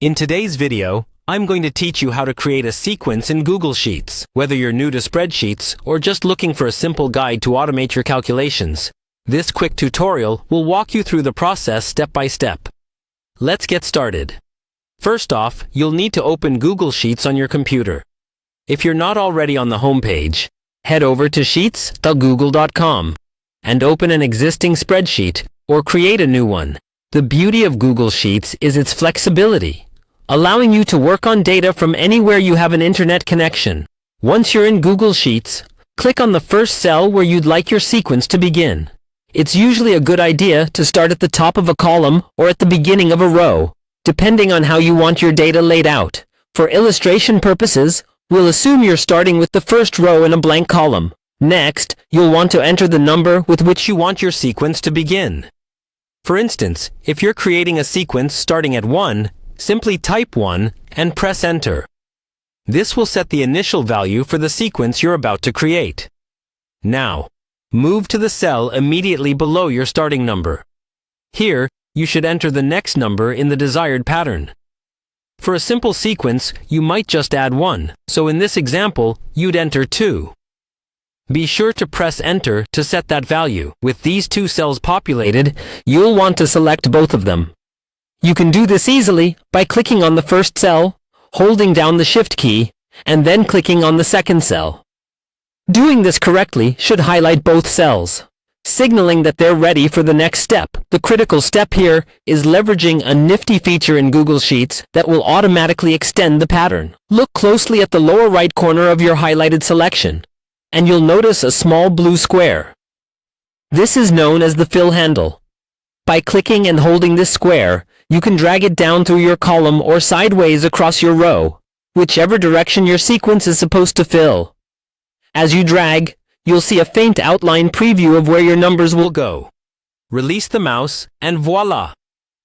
In today's video, I'm going to teach you how to create a sequence in Google Sheets. Whether you're new to spreadsheets or just looking for a simple guide to automate your calculations, this quick tutorial will walk you through the process step by step. Let's get started. First off, you'll need to open Google Sheets on your computer. If you're not already on the home page, head over to sheets.google.com and open an existing spreadsheet or create a new one. The beauty of Google Sheets is its flexibility, allowing you to work on data from anywhere you have an internet connection. Once you're in Google Sheets, click on the first cell where you'd like your sequence to begin. It's usually a good idea to start at the top of a column or at the beginning of a row, depending on how you want your data laid out. For illustration purposes, we'll assume you're starting with the first row in a blank column. Next, you'll want to enter the number with which you want your sequence to begin. For instance, if you're creating a sequence starting at 1, simply type 1 and press enter. This will set the initial value for the sequence you're about to create. Now, move to the cell immediately below your starting number. Here, you should enter the next number in the desired pattern. For a simple sequence, you might just add 1, so in this example, you'd enter 2. Be sure to press enter to set that value. With these two cells populated, you'll want to select both of them. You can do this easily by clicking on the first cell, holding down the Shift key, and then clicking on the second cell. Doing this correctly should highlight both cells, signaling that they're ready for the next step. The critical step here is leveraging a nifty feature in Google Sheets that will automatically extend the pattern. Look closely at the lower right corner of your highlighted selection, and you'll notice a small blue square. This is known as the fill handle. By clicking and holding this square, you can drag it down through your column or sideways across your row, whichever direction your sequence is supposed to fill. As you drag, you'll see a faint outline preview of where your numbers will go. Release the mouse, and voila!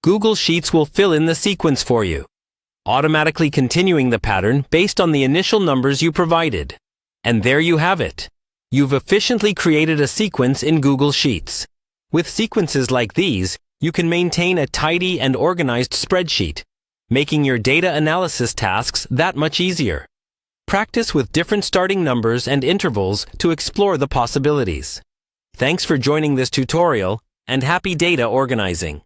Google Sheets will fill in the sequence for you, automatically continuing the pattern based on the initial numbers you provided. And there you have it. You've efficiently created a sequence in Google Sheets. With sequences like these, you can maintain a tidy and organized spreadsheet, making your data analysis tasks that much easier. Practice with different starting numbers and intervals to explore the possibilities. Thanks for joining this tutorial, and happy data organizing!